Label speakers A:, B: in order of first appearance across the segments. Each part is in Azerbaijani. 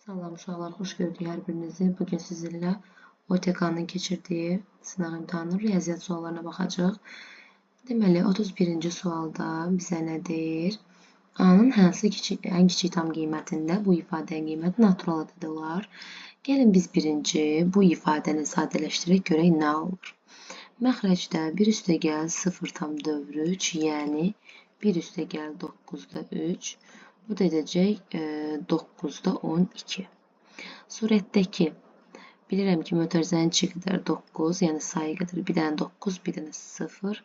A: Salam uşaqlar, xoş gördük hər birinizi. Bugün sizinlə OTK-nın keçirdiyi sınaq imtahanının riyaziyyat suallarına baxacağıq. Deməli, 31-ci sualda bizə nə deyir? A-nın ən kiçik tam qiymətində bu ifadənin qiyməti natural ədəd olar. Gəlin biz birinci bu ifadəni sadələşdirək, görək nə olur. Məxrəcdə 1 üstəgəl 0,3, yəni 1 üstəgəl 9-da 3. Bu da edəcək 9-da 12. Surətdəki, bilirəm ki, mötərizənin içi qədər 9, yəni sayı qədər bir dənə 9, bir dənə 0,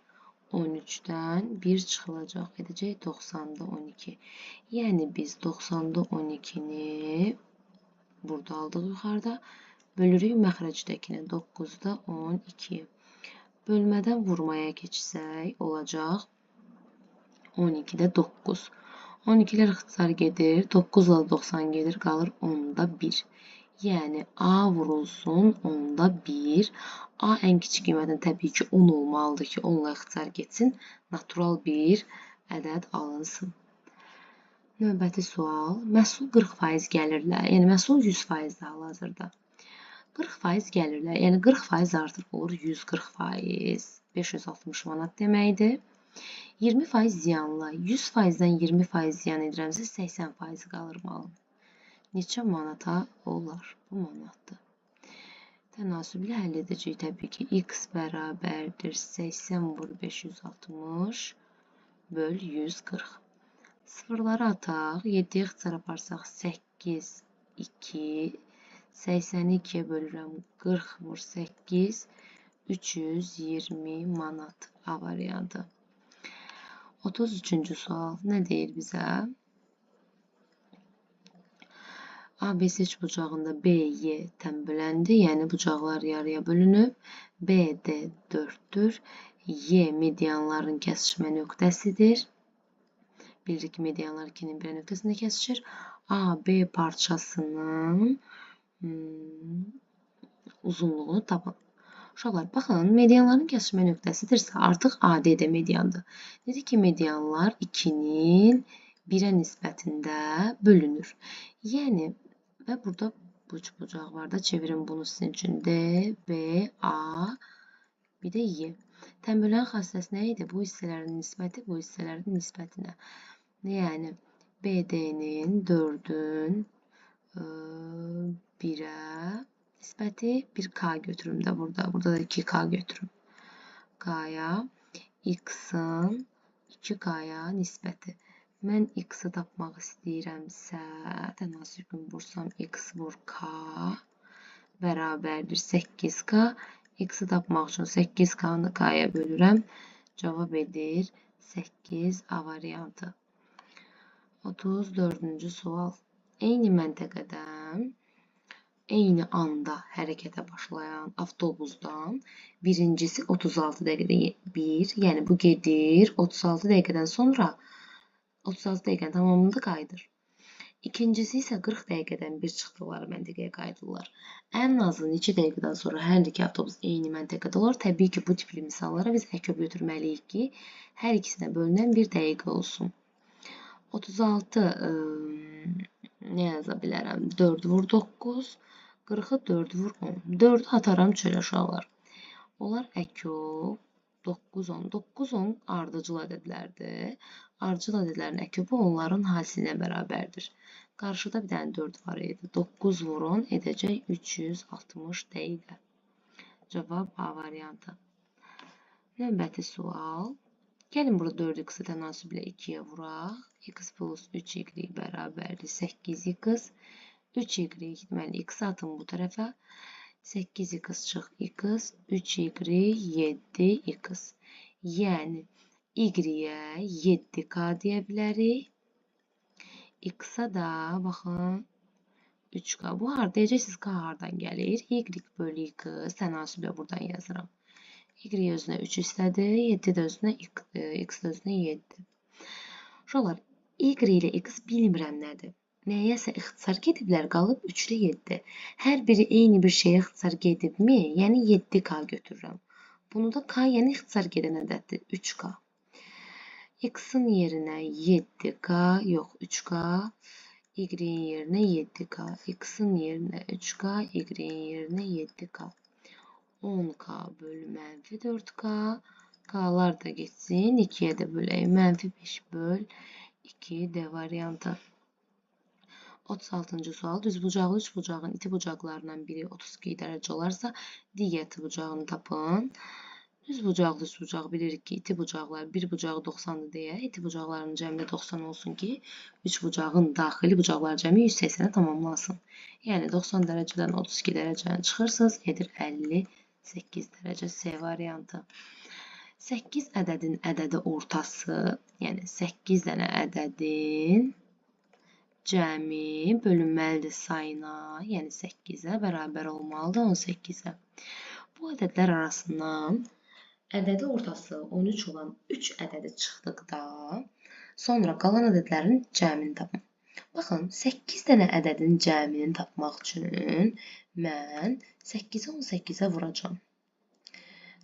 A: 13-dən 1 çıxılacaq, edəcək 90-da 12. Yəni biz 90-da 12-ni burada aldıq yuxarıda, bölürük məxrəcdəkinə 9-da 12. Bölmədən vurmaya keçsək, olacaq 12-də 9. 12-lər ixtisar gedir, 9 ilə 90 gedir, qalır 10-da 1. Yəni, A vurulsun 10-da 1. A ən kiçik qiymətin təbii ki 10 olmalıdır ki, 10 ilə ixtisar getsin, natural bir ədəd alınsın. Növbəti sual, məhsul 40% gəlirlə, yəni məhsul 100%-dir hal-hazırda. 40% gəlirlə, yəni 40% artıq olur 140%, 560 manat deməkdir. 20% ziyanla, 100%-dən 20% ziyan edirəmsə 80% qalır malım. Neçə manata olar? Bu manatdır. Tənasüblə həll edəcək təbii ki. X bərabərdir 80 vur 560 böl 140. Sıfırları ataq. 7-yə ixtisar aparsaq 8, 2, 82-yə bölürəm 40 vur 8, 320 manat. A variantı. 33-cü sual nə deyir bizə? ABC üçbucağında BY tənböləndir, yəni bucaqlar yarıya bölünüb. BD 4-dür. Y medianların kəsişmə nöqtəsidir. Bilirik ki, medianlar 2-nin bir nöqtəsində kəsişir. AB parçasının uzunluğunu tapın. Uşaqlar, baxın, medianların kəsişmə nöqtəsidirsə, artıq AD də mediandır. Dedik ki, medianlar 2-nin 1-ə nisbətində bölünür. Yəni, və burada bu üçbucaq var da, çevirin bunu sizin üçün D, B, A, bir də Y. Tənbölən xassəsi nə idi? Bu hissələrin nisbəti bu hissələrin nisbətinə. Yəni, BD-nin 4-ün 1-ə nisbəti 1K götürüm də burada. Burada da 2K götürüm. K-ya, X-ın 2K-ya nisbəti. Mən X-ı tapmaq istəyirəmsə, tənasübün vursam X vur K bərabərdir 8K. X-ı tapmaq üçün 8K-nı K-ya bölürəm. Cavab edir 8 A variantı. 34-cü sual. Eyni məntəqədən eyni anda hərəkətə başlayan avtobusdan birincisi 36 dəqiqədə 1, yəni bu gedir 36 dəqiqədən sonra 36 dəqiqənin tamamında qayıdır. İkincisi isə 40 dəqiqədən bir çıxdıqları məntəqəyə qayıdırlar. Ən azı neçə dəqiqədən sonra hər iki avtobus eyni məntəqədə olur. Təbii ki, bu tipli misallara biz əköb götürməliyik ki, hər ikisinə bölünən bir dəqiqə olsun. 36 nə yaza bilərəm? 4 vur 9. 40-ı 4 vur 10. 4-ü ataram çölə uşaqlar. Onlar əköb 9, 10. 9, 10 ardıcıl ədədlərdir. Ardıcıl ədədlərin əköbü onların hasilinə bərabərdir. Qarşıda bir dənə 4 var idi. 9 vur 10 edəcək 360 dəqiqə. Cavab A variantı. Növbəti sual. Gəlin burada 4x-i tənasüblə 2-yə vuraq. X plus 3y bərabərdir 8x. 3y, deməli, x atın bu tərəfə. 8x çıx x, 3y 7x. Yəni, y-yə 7k deyə bilərik. X-a da, baxın, 3k. Bu harada deyəcəksiniz, k hardan gəlir? Y bölü x tənasüblə buradan yazıram. Y özünə 3 istədi, 7 də özünə, x də özünə 7. Uşaqlar, y ilə x bilmirəm nədir. Nəyəsə ixtisar gediblər, qalıb 3 ilə 7. Hər biri eyni bir şeyə ixtisar gedibmi? Yəni 7k götürürəm. Bunu da k, yəni ixtisar gedən ədəddir, 3k. X-in yerinə 7k, yox 3k, Y-in yerinə 7K, X-in yerinə 3K, Y-in yerinə 7K. 10K bölü mənfi 4K. K'lar da geçsin. 2'ye de bölək. Mənfi 5 böl 2 D variantı. 36. sual. Düzbucaqlı üçbucağın iti bucaqlarından biri 32 dərəcə olarsa, digər iti bucağını tapın. Düzbucaqlı üçbucaq bilirik ki, iti bucaqlar bir bucağı 90-dır deyə, iti bucaqların cəmi 90 olsun ki, üçbucağın daxili bucaqlar cəmi 180-ə tamamlansın. Yəni 90 dərəcədən 32 dərəcəni çıxırsınız, edir 58 dərəcə. C variantı. 8 ədədin ədədi ortası, yəni 8 dənə ədədin cəmi bölünməlidir sayına, yəni 8-ə bərabər olmalıdır 18-ə. Bu ədədlər arasından ədədi ortası 13 olan 3 ədədi çıxdıqda, sonra qalan ədədlərin cəmini tapın. Baxın, 8 dənə ədədin cəmini tapmaq üçün mən 8-i 18-ə vuracam.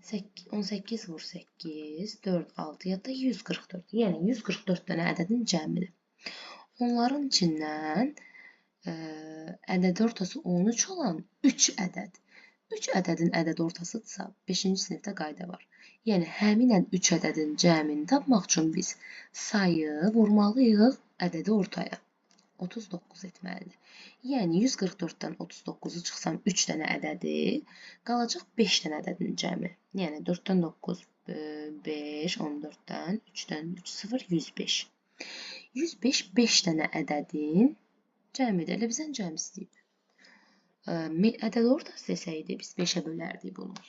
A: 18 vur 8, 4, 6, ya da 144. Yəni 144 dənə ədədin cəmidir. Onların içindən ədəd ortası 13 olan 3 ədəd. 3 ədədin ədəd ortasıdırsa 5-ci sinifdə qayda var. Yəni həmin 3 ədədin cəmini tapmaq üçün biz sayı vurmalıyıq ədədi ortaya. 39 etməlidir. Yəni 144-dən 39-u çıxsam 3 dənə ədədi, qalacaq 5 dənə ədədin cəmi. Yəni 4-dən 9, 5, 14-dən 3-dən 3, 0, 105. 105, 5 dənə ədədin cəmidir. Elə bizdən cəmi istəyib. Ədəd ortası desəydi, biz 5-ə bölərdik bunu.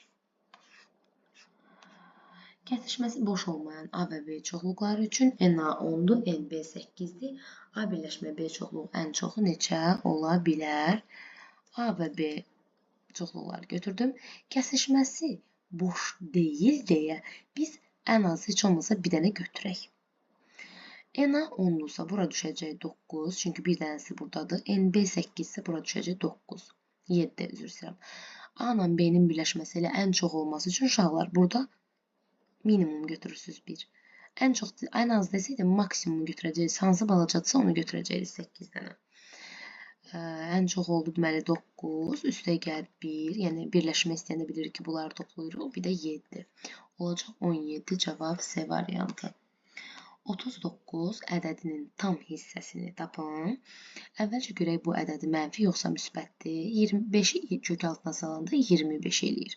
A: Kəsişməsi boş olmayan A və B çoxluqları üçün NA 10-dur, NB 8-dir. A birləşmə B çoxluğu ən çoxu neçə ola bilər? A və B çoxluqları götürdüm. Kəsişməsi boş deyil deyə biz ən az heç olmasa bir dənə götürək. NA 10-dursa bura düşəcək 9, çünki bir dənəsi buradadır. NB 8-sə bura düşəcək 9. 7, üzr istəyirəm. A ilə B-nin birləşməsi ilə ən çox olması üçün uşaqlar burada minimum götürürsünüz 1. Ən az desəydi maksimum götürəcəyiz. Hansı balacadırsa onu götürəcəyiz 8 dənə. Ən çox oldu deməli 9, üstə gəl 1, yəni birləşmə istəyəndə bilirik ki, bunları toplayırıq. Bir də 7. Olacaq 17 cavab C variantı. 39 ədədinin tam hissəsini tapın. Əvvəlcə görək bu ədədi mənfi yoxsa müsbətdir. 25-i kök altına salanda 25 eləyir.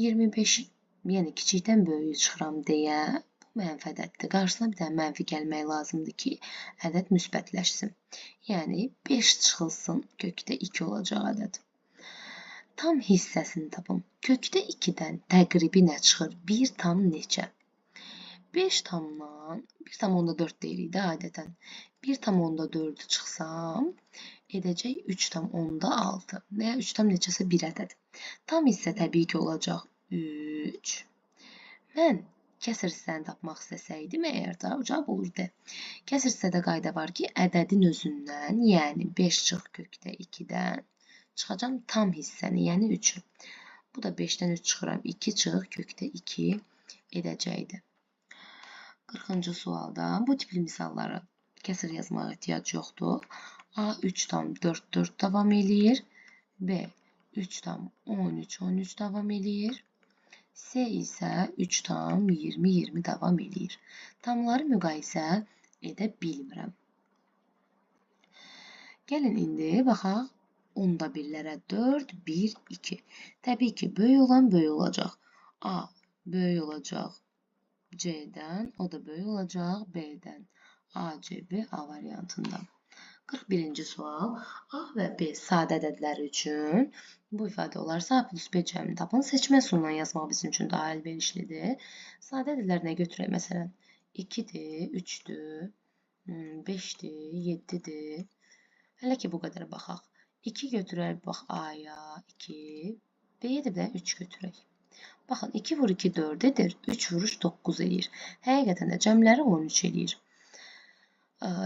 A: 25-i yəni kiçikdən böyüyü çıxıram deyə bu mənfi ədəddir. Qarşısına bir dənə mənfi gəlmək lazımdır ki, ədəd müsbətləşsin. Yəni 5 çıxılsın, kökdə 2 olacaq ədəd. Tam hissəsini tapın. Kökdə 2-dən təqribi nə çıxır? 1 tam neçə? 5 tamdan 1 tam onda 4 deyirik də adətən. 1 tam onda 4 çıxsam, edəcək 3 tam onda 6 və ya 3 tam neçəsə 1 ədəd. Tam hissə təbii ki olacaq 3. Mən kəsir hissəni tapmaq istəsəydim, əgər cavab olurdu. Kəsir hissədə qayda var ki, ədədin özündən, yəni 5 çıx kökdə 2-dən çıxacam tam hissəni, yəni 3-ü. Bu da 5-dən 3 çıxıram, 2 çıx kökdə 2 edəcəkdir. 40-cı sualda bu tipli misalları kəsir yazmağa ehtiyac yoxdur. A 3 tam 4, 4 davam eləyir. B 3 tam 13, 13 davam eləyir. C isə 3 tam 20, 20 davam eləyir. Tamları müqayisə edə bilmirəm. Gəlin indi baxaq. Onda birlərə 4, 1, 2. Təbii ki, böyük olan böyük olacaq. A böyük olacaq C-dən, o da böyük olacaq B-dən. A, C, B, A variantında. 41-ci sual. A və B sadə ədədləri üçün bu ifadə olarsa A plus B cəmini tapın. Seçmə üsulundan yazmaq bizim üçün daha əlverişlidir. Sadə ədədlər nə götürək? Məsələn, 2-dir, 3-dür, 5-dir, 7-dir. Hələ ki, bu qədər baxaq. 2 götürək, bax A-ya, 2, B-yə də 3 götürək. Baxın, 2 vur 2, 4 edir, 3 vuruş 9 edir. Həqiqətən də cəmləri 13 edir.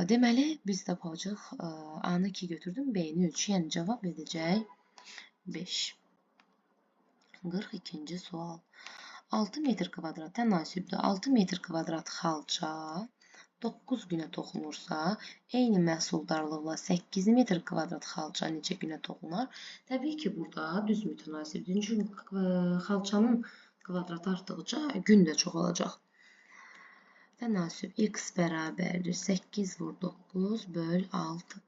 A: Deməli, biz tapacaq A-nı 2 götürdüm, B-ni 3. Yəni, cavab edəcək 5. 42-ci sual. 6 metr kvadrat tənasübdə 6 metr kvadrat xalça 9 günə toxunursa, eyni məhsuldarlıqla 8 metr kvadrat xalça neçə günə toxunar? Təbii ki, burada düz mütənasibdir. Çünki xalçanın kvadratı artdıqca gün də çoxalacaq. Tənasüb x bərabərdir 8 vur 9 böl 6.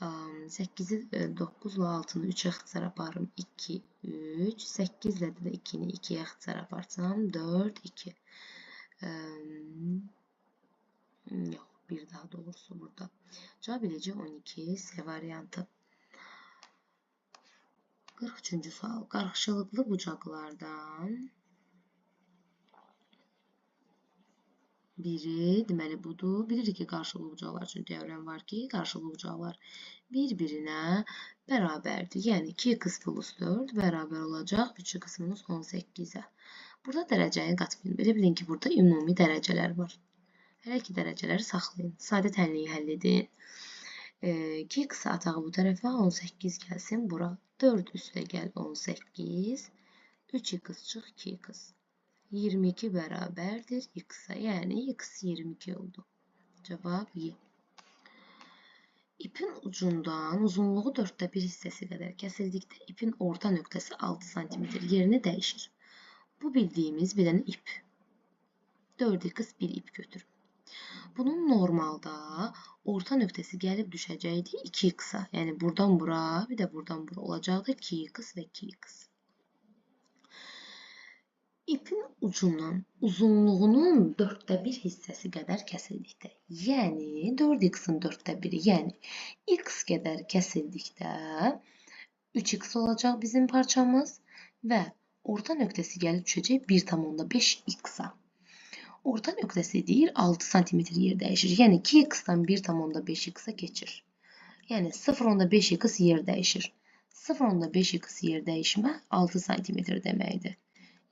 A: 8-i 9 ilə 6-nı 3-ə ixtisar aparım. 2, 3. 8 ilə də 2-ni 2-yə ixtisar aparsam. 4, 2. Yox, bir daha doğrusu burada. Cavab eləcə 12 C variantı. 43-cü sual. Qarşılıqlı bucaqlardan biri, deməli budur. Bilirik ki, qarşılıqlı bucaqlar üçün teorem var ki, qarşılıqlı bucaqlar bir-birinə bərabərdir. Yəni 2x plus 4 bərabər olacaq 3x minus 18-ə. Burada dərəcəni qatmayın. Belə bilin ki, burada ümumi dərəcələr var. Hər iki dərəcələri saxlayın. Sadə tənliyi həll edin. 2x atağı bu tərəfə 18 gəlsin bura. 4 üstə gəl 18. 3x çıx 2x. 22 bərabərdir x-a. Yəni x 22 oldu. Cavab Y. İpin ucundan uzunluğu 1/4 hissəsi qədər kəsildikdə ipin orta nöqtəsi 6 cm yerini dəyişir. Bu bildiyimiz bir dənə ip. 4x bir ip götürün. Bunun normalda orta nöqtəsi gəlib düşəcəkdi 2x-a. Yəni buradan bura, bir də buradan bura olacaqdı 2x və 2x. İpin ucundan uzunluğunun 1/4 hissəsi qədər kəsildikdə, yəni 4x-in 1/4, yəni x qədər kəsildikdə 3x olacaq bizim parçamız və orta nöqtəsi gəlib düşəcək 1,5x-a. Orta nöqtəsi deyir 6 cm yer dəyişir. Yəni 2x-dan 1,5x-a keçir. Yəni 0,5x yer dəyişir. 0,5x yer dəyişmə 6 cm deməkdir.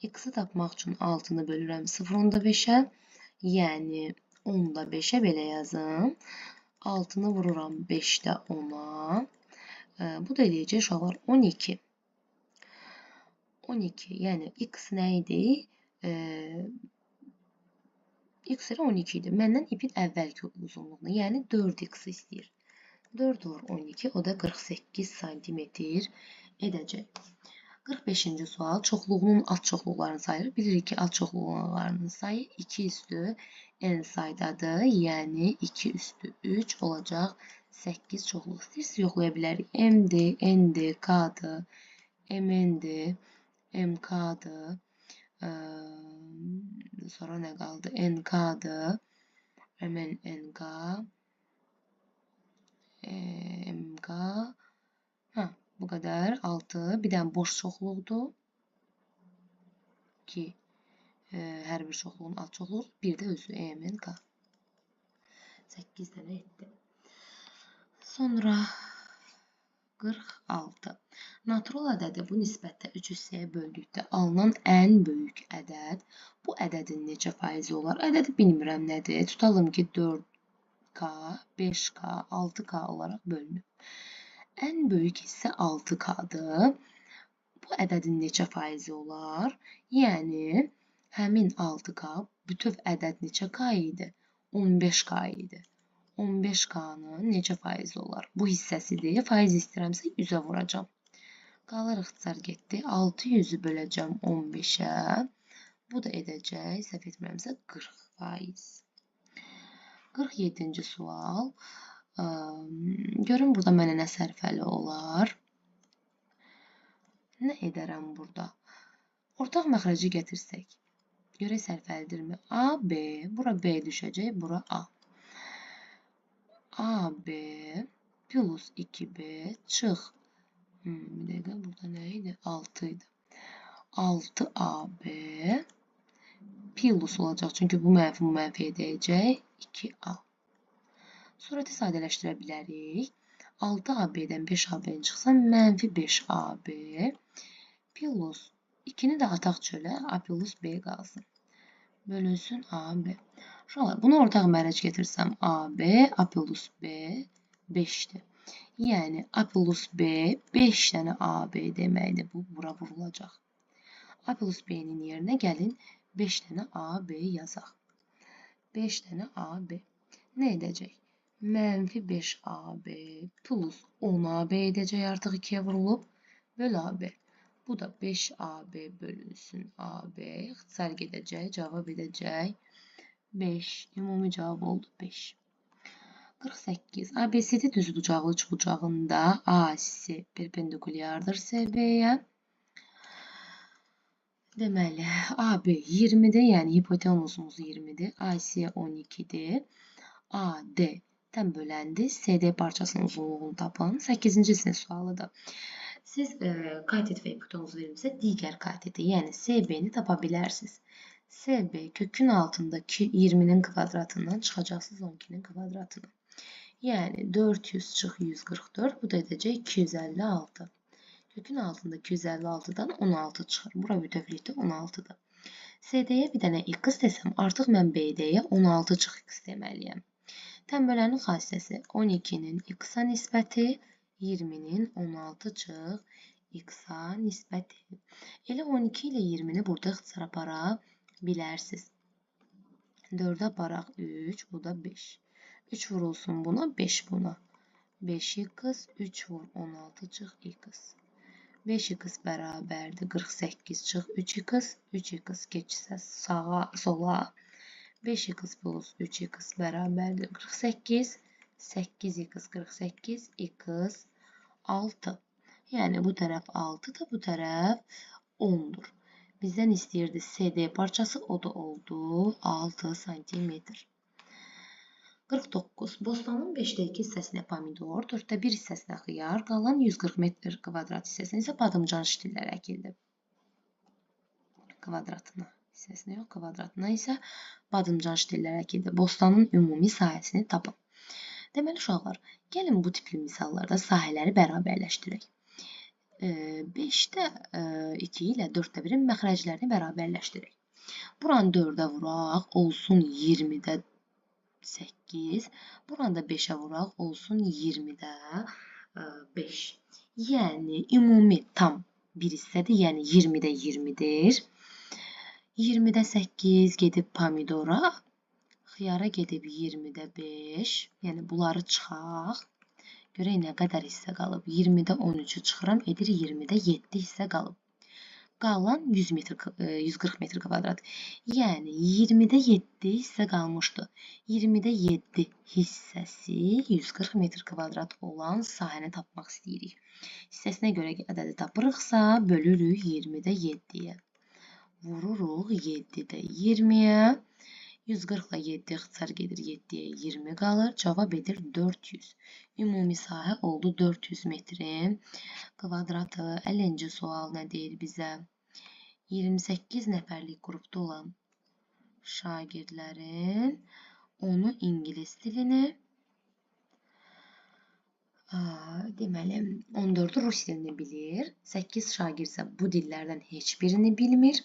A: X-i tapmaq üçün 6-nı bölürəm 0,5-ə. Yəni 10-da 5-ə belə yazım. 6-nı vururam 5-də 10-a. Bu da eləyəcək uşaqlar 12. 12, yəni x nə idi? X 12 idi. Məndən ipin əvvəlki uzunluğunu, yəni 4x istəyir. 4 vur 12, o da 48 cm edəcək. 45-ci sual. Çoxluğunun alt çoxluqlarını sayılır. Bilirik ki, alt çoxluqlarının sayı 2 üstü n saydadır. Yəni 2 üstü 3 olacaq 8 çoxluq. İstəyirsiniz yoxlaya bilərik. M-dir, N-dir, K-dır, MN-dir, MK-dır. Sonra nə qaldı? NK-dır. MN, NK. MK. Bu qədər. 6. Bir dənə boş çoxluqdur. Ki, hər bir çoxluğun alt çoxluğu. Bir də özü MNK. 8 dənə etdi. Sonra 46. Natural ədədi bu nisbətdə 3 hissəyə böldükdə alınan ən böyük ədəd. Bu ədədin necə faizi olar? Ədədi bilmirəm nədir. Tutalım ki, 4K, 5K, 6K olaraq bölünür. Ən böyük hissə 6K-dır. Bu ədədin neçə faizi olar? Yəni, həmin 6K bütöv ədəd neçə K idi? 15K idi. 15K-nın neçə faizi olar? Bu hissəsidir. Faiz istəyirəmsə 100-ə vuracam. Qalır ixtisar getdi. 600-ü böləcəm 15-ə. Bu da edəcək, səhv etmirəmsə 40%. 47-ci sual. Görün, burada mənə nə sərfəli olar? Nə edərəm burada? Ortaq məxrəci gətirsək. Görək sərfəlidirmi? A, B. Bura B düşəcək, bura A. A, B plus 2B çıx. Bir dəqiqə, burada nə idi? 6 idi. 6AB plus olacaq. Çünki bu mənfi edəcək. 2A. Surəti sadələşdirə bilərik. 6AB-dən 5AB-nin çıxsa mənfi 5AB plus 2-ni də ataq çölə, A plus B qalsın. Bölünsün AB. Bunu ortaq məxrəc getirsəm AB, A plus B 5-dir. Yəni A plus B 5 dənə AB deməkdir. Bu bura vurulacaq. A plus B-nin yerinə gəlin 5 dənə AB yazaq. 5 dənə AB. Nə edəcək? Mənfi 5AB plus 10AB edəcək, artıq 2-yə vurulub, böl AB. Bu da 5AB bölünsün AB. İxtisar gedəcək, cavab edəcək 5. Ümumi cavab oldu 5. 48. ABCD düzbucaqlı üçbucağında AC perpendikulyardır CB'yə. Deməli, AB 20-dir, yəni hipotenuzumuz 20-dir, AC 12-dir, AD dən böləndir, CD parçasının uzunluğunu tapın. 8-ci sinif sualıdır. Siz katet və hipotenuz verilmişsə, digər kateti, yəni CB-ni tapa bilərsiniz. CB kökün altındakı 20-nin kvadratından çıxacaqsınız 12-nin kvadratına. Yəni 400 çıx 144, bu da edəcək 256. Kökün altında 256-dan 16 çıxır. Bura bütövlükdə 16-dır. CD-yə bir dənə x desəm, artıq mən BD-yə 16 çıx x deməliyəm. Tənbölənin xassəsi 12-nin x-a nisbəti, 20-nin 16 çıx x-a nisbəti. Elə 12 ilə 20-ni burada ixtisar apara bilərsiniz. 4-ə aparaq 3, bu da 5. 3 vurulsun buna, 5 buna. 5x, 3 vur 16 çıx x. 5x bərabərdir 48 çıx 3x, 3x keçsə sağa, sola. 5x plus 3x bərabərdir 48, 8x 48, x 6. Yəni bu tərəf 6-dır, bu tərəf 10-dur. Bizdən istəyirdi CD parçası, o da oldu 6 cm. 49. Bostanın 5də 2 hissəsinə pomidor, 4də 1 hissəsinə xiyar, qalan 140 metr kvadrat hissəsinə isə badımcan ştillər əkildi. Kvadratına hissəsinə yox, kvadratına isə badımcan ştillər əkildi. Bostanın ümumi sahəsini tapın. Deməli, uşaqlar, gəlin bu tipli misallarda sahələri bərabərləşdirək. 5də 2 ilə 4də 1-in məxrəclərini bərabərləşdirək. Buranı 4-ə vuraq, olsun 20-də 8. Buranda 5-ə vuraq, olsun 20-də 5. Yəni, ümumi tam bir hissədir, yəni 20-də 20-dir. 20-də 8 gedib pomidora, xiyara gedib 20-də 5. Yəni, bunları çıxaq. Görək nə qədər hissə qalıb. 20-də 13-ü çıxıram, edir 20-də 7 hissə qalıb. Qalan 140 metr kvadrat. Yəni 20-də 7 hissə qalmışdı. 20-də 7 hissəsi 140 metr kvadrat olan sahəni tapmaq istəyirik. Hissəsinə görə ədədi tapırıqsa, bölürük 20-də 7-yə. Vururuq 7-də 20-yə. 140 ilə 7 ixtisar gedir, 7-yə 20 qalır. Cavab edir 400. Ümumi sahə oldu 400 metrin kvadratı. 50-ci sual nə deyir bizə? 28 nəfərlik qrupda olan şagirdlərin 10-u ingilis dilini, deməli 14-ü rus dilini bilir. 8 şagird isə bu dillərdən heç birini bilmir.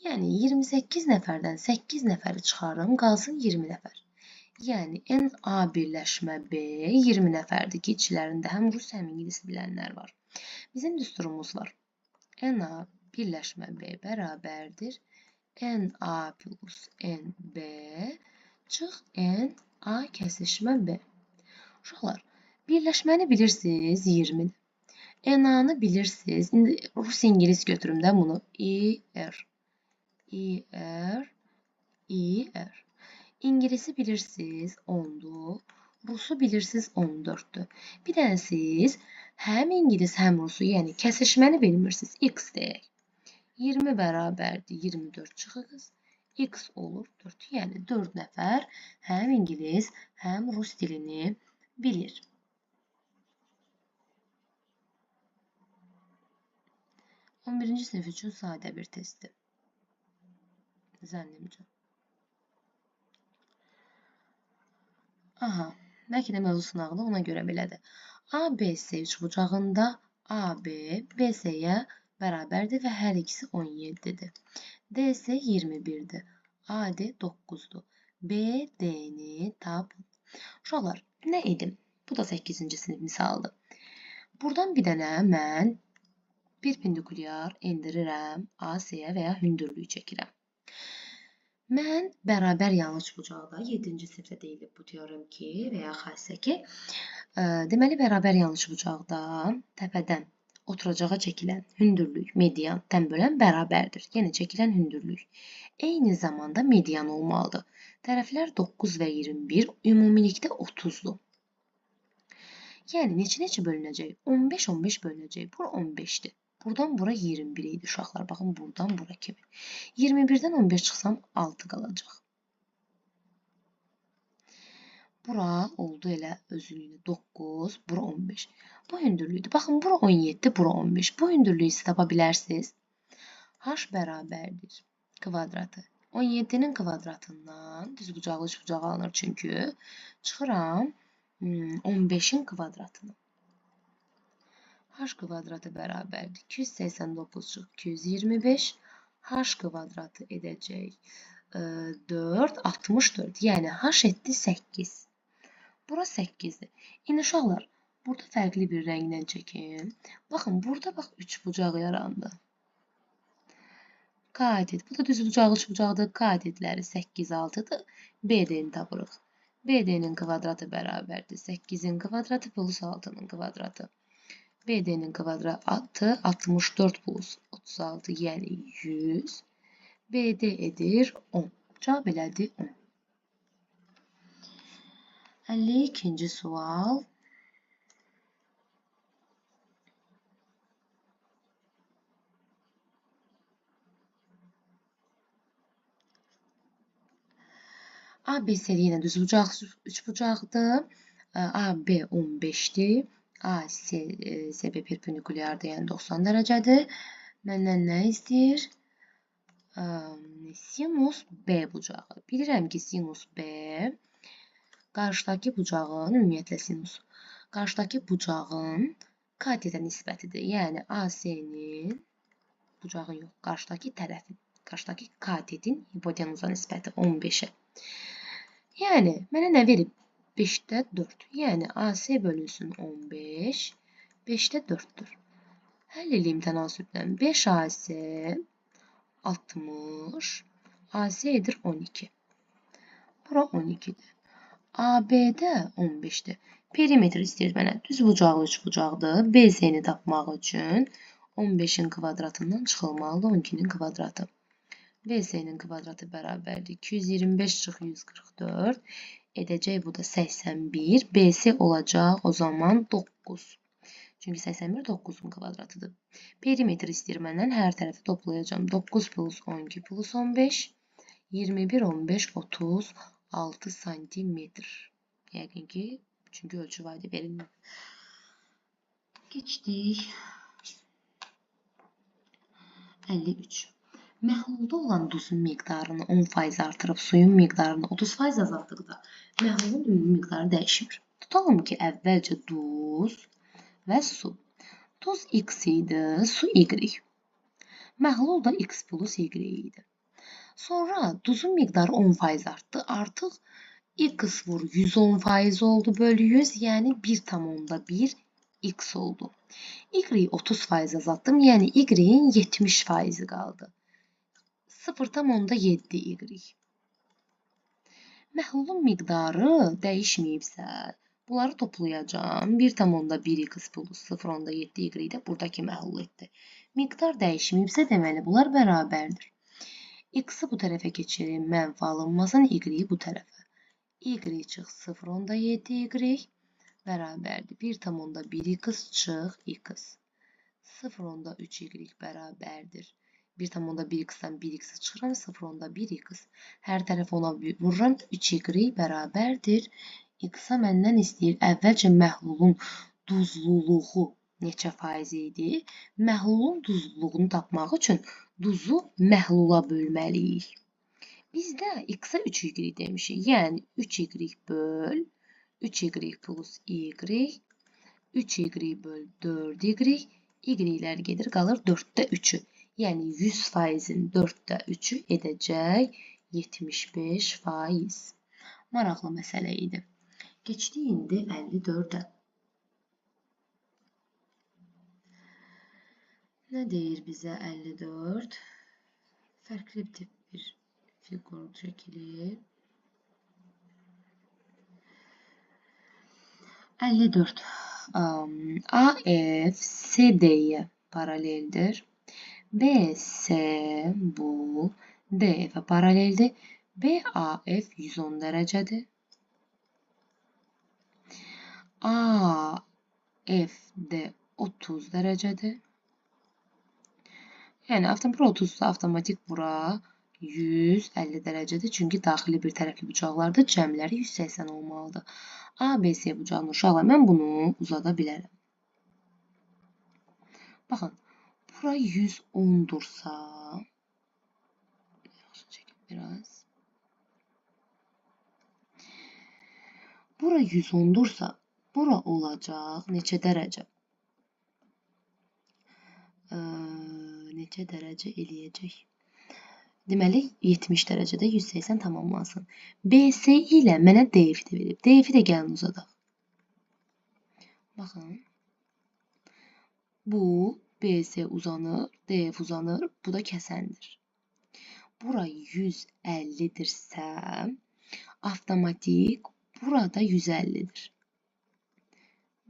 A: Yəni 28 nəfərdən 8 nəfəri çıxarım, qalsın 20 nəfər. Yəni NA birləşmə B 20 nəfərdir ki, içlərində həm rus, həm ingilis bilənlər var. Bizim düsturumuz var. NA birləşmə B bərabərdir NA plus NB çıx NA kəsişmə B. Uşaqlar, birləşməni bilirsiniz 20-dir. NA-nı bilirsiniz. İndi rus, ingilis götürüm də bunu. İR. İngilisi bilirsiniz 10-dur. Rusu bilirsiniz 14-dür. Bir dənə siz həm ingilis, həm rusu, yəni kəsişməni bilmirsiniz. X deyək. 20 bərabərdir 24 çıxız. X olur 4. Yəni 4 nəfər həm ingilis, həm rus dilini bilir. 11-ci sinif üçün sadə bir testdir. Zənnimcə. Aha, bəlkə də mövzu sınağıdır, ona görə belədir. ABC üçbucağında AB BC-yə bərabərdir və hər ikisi 17-dir. DC 21-dir. AD 9-dur. BD-ni tapın. Uşaqlar, nə edim? Bu da 8-ci sinif misalıdır. Buradan bir dənə mən perpendikulyar endirirəm AC-yə və ya hündürlüyü çəkirəm. Mən bərabər yanlış bucaqda 7-ci sinifdə deyilib bu teorem ki, və ya xassiyə ki, deməli bərabər yanlış bucaqda təpədən oturacağa çəkilən hündürlük median bölən bərabərdir. Yəni çəkilən hündürlük. Eyni zamanda median olmalıdır. Tərəflər 9 və 21, ümumilikdə 30-dur. Yəni neçə bölünəcək? 15 bölünəcək. Bura 15-dir. Buradan bura 21 idi uşaqlar. Baxın, buradan bura kimi. 21-dən 15 çıxsam 6 qalacaq. Bura oldu elə özülüyünə 9, bura 15. Bu hündürlükdür. Baxın, bura 17, bura 15. Bu hündürlüyü siz tapa bilərsiniz. H bərabərdir kvadratı. 17-nin kvadratından düzbucaqlı üçbucağı alınır çünki. Çıxıram 15-in kvadratını. H kvadratı bərabərdir. 289 çıx 225. H kvadratı edəcək 4, 64. Yəni H etdi 8. Bura 8-dir. İndi uşaqlar, burada fərqli bir rənglə çəkin. Baxın, burada bax 3 bucaq yarandı. Katet. Bu da düzbucaqlı üçbucaqdır. Katetləri 8, 6-dır. BD-ni tapırıq. BD-nin kvadratı bərabərdir. 8-in kvadratı plus 6-nın kvadratı. BD-nin kvadratı 64 plus 36, yəni 100. BD edir 10. Cavab elədi 10. 52-ci sual. ABC yenə düzbucaq üçbucaqdır. AB 15-dir. ACB perpendikulyardır, yəni 90 dərəcədir. Məndən nə istəyir? Sinus B bucağı. Bilirəm ki, sinus B qarşıdakı bucağın, ümumiyyətlə sinus, qarşıdakı bucağın katetə nisbətidir. Yəni AC-nin, bucağın yox, qarşıdakı tərəfin, qarşıdakı katetin hipotenuza nisbəti 15-ə. Yəni, mənə nə verib? 5-də 4. Yəni, AC bölünsün 15, 5-də 4-dür. Həll edeyim tənasübdən. 5 AC 60, AC edir 12. Bura 12-dir. AB'də 15-dir. Perimetr istəyir mənə. Düz bucaqlı üçbucaqdır. BC-ni tapmaq üçün 15-in kvadratından çıxılmalıdır 12-nin kvadratı. BC-nin kvadratı bərabərdir. 225 çıx 144. Edəcək bu da 81. BC olacaq o zaman 9. Çünki 81 9-un kvadratıdır. Perimetr istəyir məndən. Hər tərəfi toplayacağım. 9 plus 12 plus 15. 21, 15, 36 santimetr. Yəqin ki, çünki ölçü vaydı verilmir. Geçdik. 53. Məhlulda olan duzun miqdarını 10% artırıb suyun miqdarını 30% azaltdıqda məhlulun ümumi miqdarı dəyişmir. Tutalım ki, əvvəlcə duz və su. Duz X idi, su Y. Məhlul da X plus Y idi. Sonra duzun miqdarı 10% artdı. Artıq X vur 110% oldu bölü 100, yəni 1,1 X oldu. Y 30% azaltdım, yəni Y-in 70% qaldı. 0,7 Y. Məhlulun miqdarı dəyişməyibsə, bunları toplayacağım. 1,1 X plus 0,7 Y də buradakı məhlul etdi. Miqdar dəyişməyibsə, deməli bunlar bərabərdir. X-i bu tərəfə keçirim, mənfi alınmasın, Y-i bu tərəfə. Y çıx 0,7 Y bərabərdir. 1,1 X çıx X. 0,3 Y bərabərdir. 1,1 X-dan 1 X çıxıram, 0,1 X. Hər tərəf ona vururam, 3 Y bərabərdir. X-a məndən istəyir. Əvvəlcə məhlulun duzluluğu neçə faiz idi? Məhlulun duzluluğunu tapmaq üçün duzu məhlula bölməliyik. Bizdə X-a 3 Y demişik. Yəni 3 Y böl 3 Y plus Y, 3 Y böl 4 Y, Y-lər gedir, qalır 4-də 3-ü. Yəni 100%-in 4-də 3-ü edəcək 75%. Maraqlı məsələ idi. Keçdik indi 54-ə. Nə deyir bizə 54? Fərqli tip bir fiqur çəkilir. 54. AF SD'ye paraleldir. BS bu DF'e paraleldir. BAF 110 derecedir. AF de 30 derecedir. Yani bura 30 ise avtomatik bura 150 derecedir. Çünki daxili bir tərəfli bucaqlardır. Cəmləri 180 olmalıdır. ABC bucağının uşaqlar, mən bunu uzada bilərəm. Baxın, bura 110-dursa, biraz. Bura 110-dursa, bura olacaq neçə dərəcə? Neçə dərəcə eləyəcək? Deməli, 70 dərəcədə 180 tamamlansın. BS ilə mənə DF də verib. DF də gəlin uzadaq. Baxın. Bu BS uzanır, DF uzanır. Bu da kəsəndir. Bura 150-dirsə, avtomatik burada 150-dir.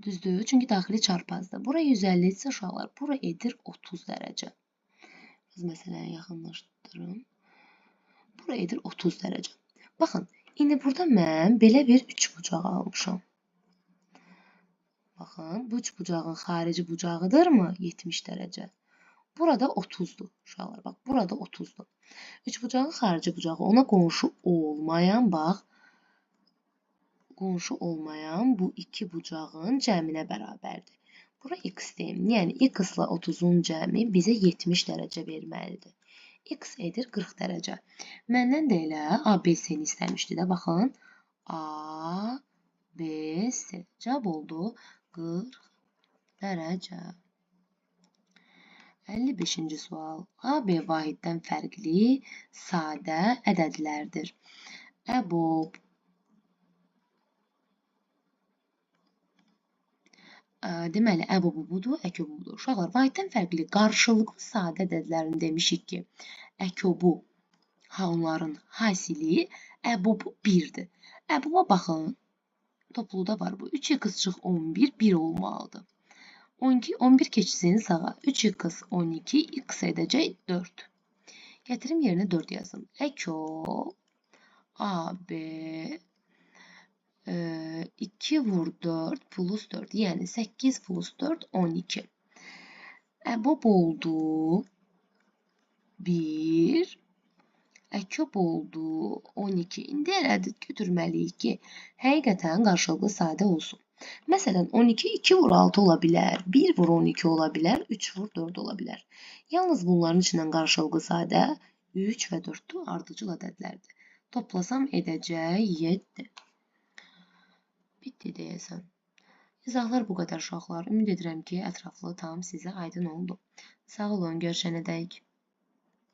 A: Düzdür? Çünki daxili çarpazdır. Bura 150-dirsə, uşaqlar, bura edir 30 dərəcə. Biz məsələni yaxınlaşdırırım. Bura edir 30 dərəcə. Baxın, indi burada mən belə bir üçbucaq almışam. Baxın, bu üçbucağın xarici bucağıdırmı? 70 dərəcə. Burada 30'dur. Uşaqlar, bax, burada 30'dur. Üçbucağın xarici bucağı ona qonşu olmayan, bax, qonşu olmayan bu iki bucağın cəminə bərabərdir. Bura x deyim. Yəni, x ilə 30-un cəmi bizə 70 dərəcə verməlidir. X edir 40 dərəcə. Məndən də elə ABC-ni istəmişdi də. Baxın, ABC. Cavab oldu 40 dərəcə. 55-ci sual. AB vahiddən fərqli sadə ədədlərdir. EBOB deməli, EBOB budur, EKOB budur. Uşaqlar, vahiddən fərqli qarşılıqlı sadə ədədlərini demişik ki, EKOB-u onların hasili, EBOB-u 1-dir. EBOB-a baxın, topluda var bu. 3x 11, 1 olmalıdır. 11 keçsin sağa. 3x 12, x edəcək 4. Gətirim yerinə 4 yazım. EKOB AB 2 vur 4 plus 4. Yəni 8 plus 4, 12. EBOB oldu 1. EKOB oldu 12. İndi elə götürməliyik ki, həqiqətən qarşılıqlı sadə olsun. Məsələn, 12 2 vur 6 ola bilər, 1 vur 12 ola bilər, 3 vur 4 ola bilər. Yalnız bunların içindən qarşılıqlı sadə 3 və 4-dür, ardıcıl ədədlərdir. Toplasam edəcək 7. Bitti deyəsən. İzahlar bu qədər uşaqlar. Ümid edirəm ki, ətraflı tam sizə aydın oldu. Sağ olun, görüşənədək.